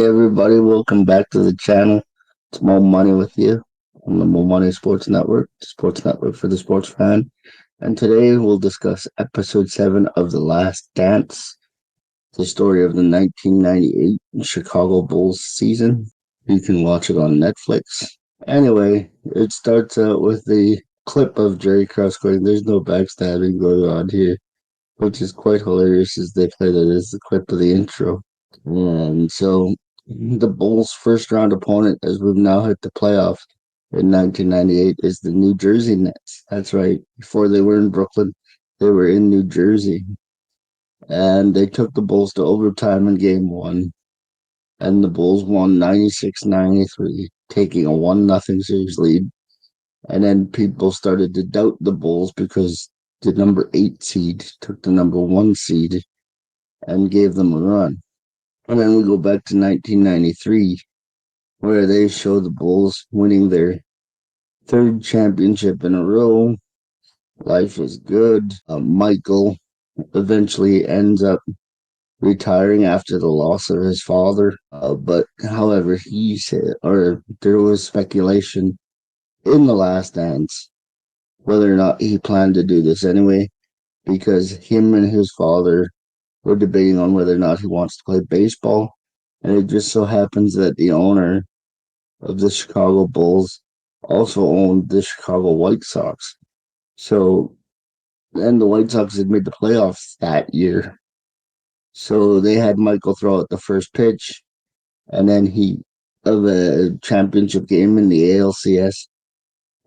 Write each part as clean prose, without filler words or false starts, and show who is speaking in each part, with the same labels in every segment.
Speaker 1: Everybody, welcome back to the channel. It's Mo Money with you on the Mo Money Sports Network for the sports fan. And today we'll discuss episode 7 of The Last Dance, the story of the 1998 Chicago Bulls season. You can watch it on Netflix. Anyway, it starts out with the clip of Jerry Krause going, "There's no backstabbing going on here," which is quite hilarious as they play that as the clip of the intro. And so the Bulls' first round opponent, as we've now hit the playoffs in 1998, is the New Jersey Nets. That's right. Before they were in Brooklyn, they were in New Jersey. And they took the Bulls to overtime in game one. And the Bulls won 96-93, taking a 1-0 series lead. And then people started to doubt the Bulls because the number 8 seed took the number 1 seed and gave them a run. And then we go back to 1993, where they show the Bulls winning their third championship in a row. Life is good. Michael eventually ends up retiring after the loss of his father. But however, he said, or there was speculation in the last dance whether or not he planned to do this anyway, because him and his father were debating on whether or not he wants to play baseball. And it just so happens that the owner of the Chicago Bulls also owned the Chicago White Sox. So, and the White Sox had made the playoffs that year. So they had Michael throw out the first pitch, and then he of a championship game in the ALCS,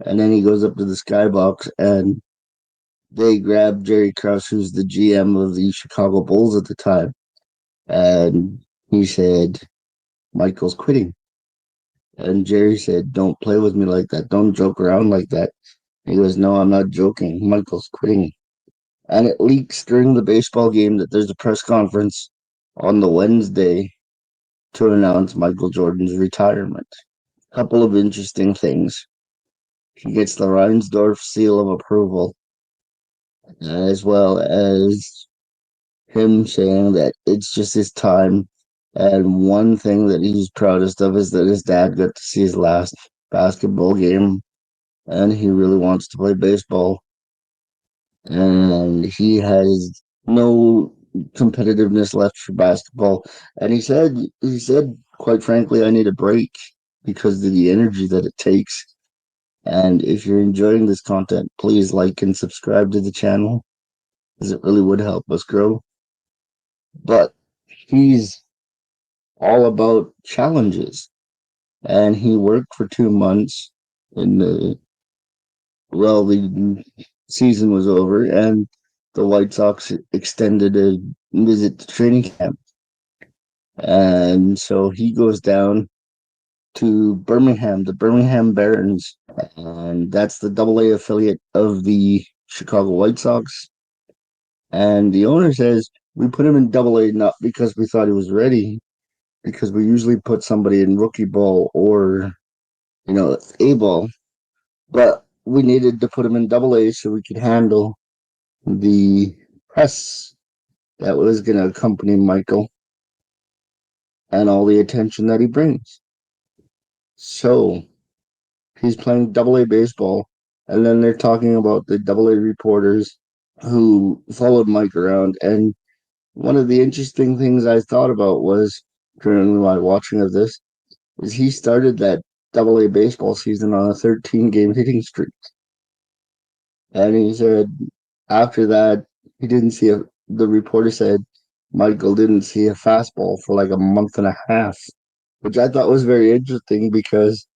Speaker 1: and then he goes up to the skybox and they grab Jerry Krause, who's the GM of the Chicago Bulls at the time, and he said, "Michael's quitting." And Jerry said, "Don't play with me like that. Don't joke around like that." He goes, "No, I'm not joking. Michael's quitting." And it leaks during the baseball game that there's a press conference on the Wednesday to announce Michael Jordan's retirement. A couple of interesting things. He gets the Reinsdorf seal of approval, as well as him saying that it's just his time. And one thing that he's proudest of is that his dad got to see his last basketball game, and he really wants to play baseball. And he has no competitiveness left for basketball. And he said, quite frankly, I need a break because of the energy that it takes. And if you're enjoying this content, please like and subscribe to the channel, as it really would help us grow. But he's all about challenges. And he worked for 2 months in the season was over, and the White Sox extended a visit to training camp. And so he goes down to Birmingham, the Birmingham Barons, and that's the AA affiliate of the Chicago White Sox. And the owner says, "We put him in AA not because we thought he was ready, because we usually put somebody in rookie ball or, A ball, but we needed to put him in AA so we could handle the press that was going to accompany Michael and all the attention that he brings." So he's playing AA baseball, and then they're talking about the AA reporters who followed Mike around. And one of the interesting things I thought about was during my watching of this is he started that AA baseball season on a 13-game hitting streak. And he said after that, the reporter said Michael didn't see a fastball for like a month and a half, which I thought was very interesting because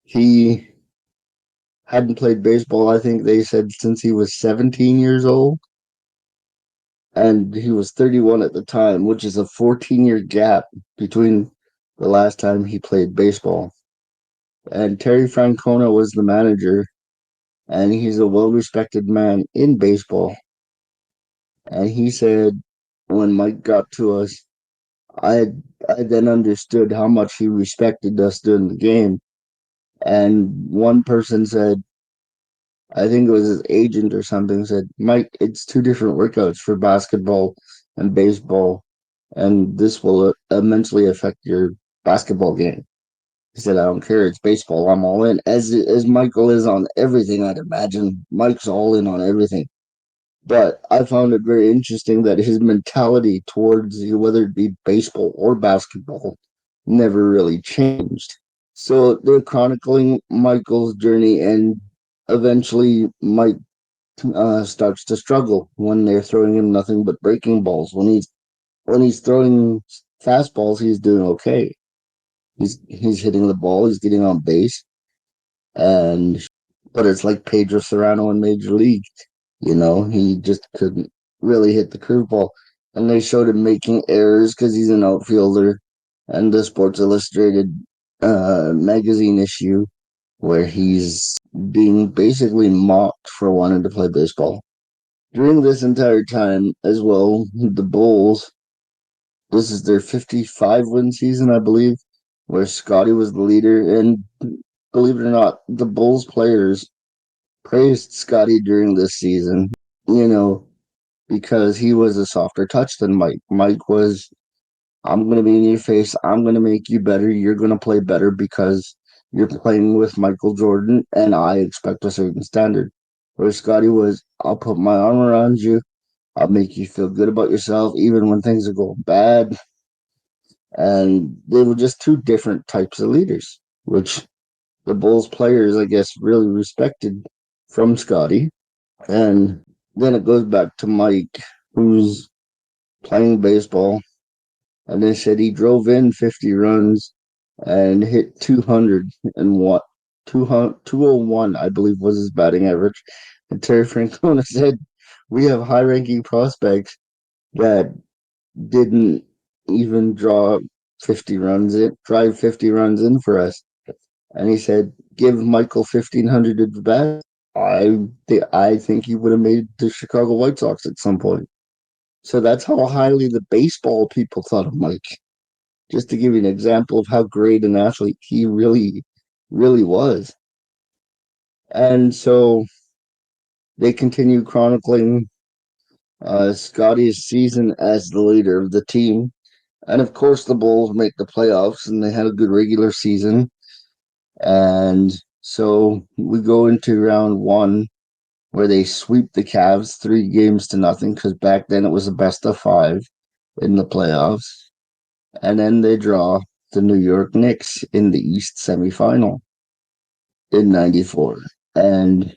Speaker 1: he hadn't played baseball, I think they said, since he was 17 years old. And he was 31 at the time, which is a 14-year gap between the last time he played baseball. And Terry Francona was the manager, and he's a well-respected man in baseball. And he said, when Mike got to us, I I then understood how much he respected us during the game. And one person said, I think it was his agent or something, said, "Mike, it's two different workouts for basketball and baseball, and this will immensely affect your basketball game. He said, I don't care, it's baseball, I'm all in. As Michael is on everything, I'd imagine Mike's all in on everything. But I found it very interesting that his mentality towards whether it be baseball or basketball never really changed. So they're chronicling Michael's journey, and eventually Mike starts to struggle when they're throwing him nothing but breaking balls. When he's throwing fastballs, he's doing okay. He's hitting the ball, he's getting on base, and but it's like Pedro Serrano in Major League. He just couldn't really hit the curveball. And they showed him making errors because he's an outfielder. And the Sports Illustrated magazine issue where he's being basically mocked for wanting to play baseball. During this entire time, as well, the Bulls, this is their 55 win season, I believe, where Scotty was the leader. And believe it or not, the Bulls players praised Scotty during this season, you know, because he was a softer touch than Mike. Mike was, I'm going to be in your face. I'm going to make you better. You're going to play better because you're playing with Michael Jordan, and I expect a certain standard. Where Scotty was, I'll put my arm around you. I'll make you feel good about yourself, even when things are going bad. And they were just two different types of leaders, which the Bulls players, I guess, really respected from Scotty. And then it goes back to Mike, who's playing baseball. And they said he drove in 50 runs and hit 200 and what? 201, I believe, was his batting average. And Terry Francona said, we have high ranking prospects that didn't even drive 50 runs in for us. And he said, give Michael 1,500 at bat. I think he would have made the Chicago White Sox at some point. So that's how highly the baseball people thought of Mike. Just to give you an example of how great an athlete he really, really was. And so they continue chronicling Scotty's season as the leader of the team. And of course, the Bulls make the playoffs and they had a good regular season. And so we go into round one where they sweep the Cavs 3 games to nothing because back then it was a best of 5 in the playoffs. And then they draw the New York Knicks in the East semifinal in 94. And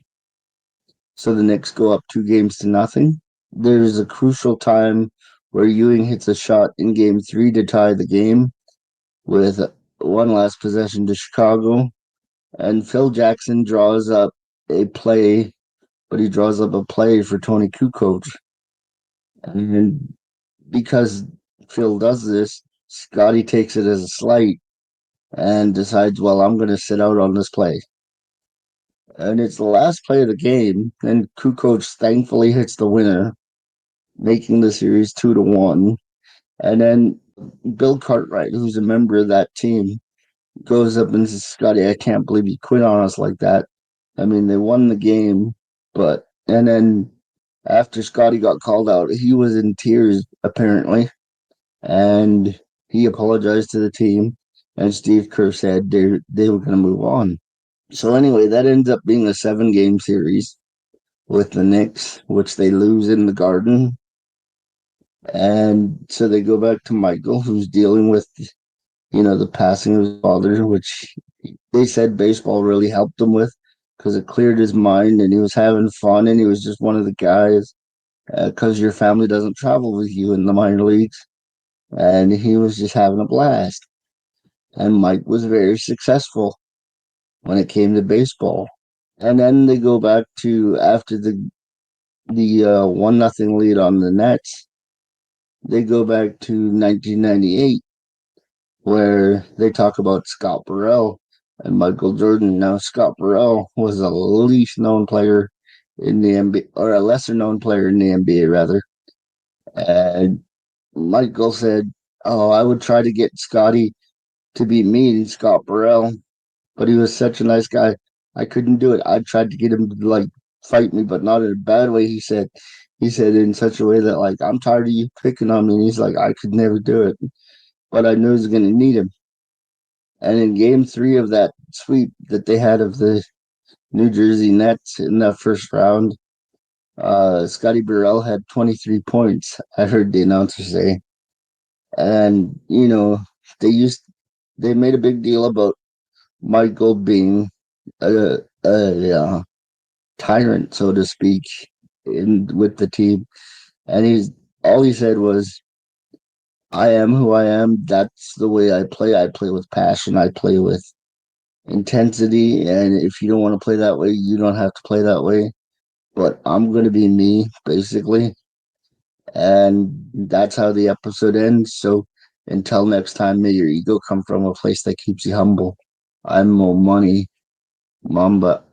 Speaker 1: so the Knicks go up 2 games to nothing. There's a crucial time where Ewing hits a shot in game 3 to tie the game with one last possession to Chicago. And Phil Jackson draws up a play, but he draws up a play for Tony Kukoc. And because Phil does this, Scotty takes it as a slight and decides, well, I'm going to sit out on this play. And it's the last play of the game, and Kukoc thankfully hits the winner, making the series 2-1. And then Bill Cartwright, who's a member of that team, goes up and says, Scotty, I can't believe you quit on us like that. I mean, they won the game, and then after Scotty got called out, he was in tears, apparently. And he apologized to the team. And Steve Kerr said they were going to move on. So anyway, that ends up being a 7-game series with the Knicks, which they lose in the Garden. And so they go back to Michael, who's dealing with, the passing of his father, which they said baseball really helped him with because it cleared his mind and he was having fun and he was just one of the guys because your family doesn't travel with you in the minor leagues. And he was just having a blast. And Mike was very successful when it came to baseball. And then they go back to after the 1-0 lead on the Nets. They go back to 1998, where they talk about Scott Burrell and Michael Jordan. Now, Scott Burrell was a least known player in the NBA, or a lesser known player in the NBA, rather. And Michael said, "Oh, I would try to get Scotty to beat me and Scott Burrell, but he was such a nice guy. I couldn't do it. I tried to get him to fight me, but not in a bad way." He said in such a way that I'm tired of you picking on me. And he's like, I could never do it, but I knew I was going to need him. And in game three of that sweep that they had of the New Jersey Nets in that first round, Scotty Burrell had 23 points. I heard the announcer say, and they used they made a big deal about Michael being a tyrant, so to speak, in with the team, and he's all he said was, "I am who I am. That's the way I play. I play with passion. I play with intensity, and if you don't want to play that way, you don't have to play that way. But I'm gonna be me, basically." And that's how the episode ends. So until next time, may your ego come from a place that keeps you humble. I'm Mo Money Mamba.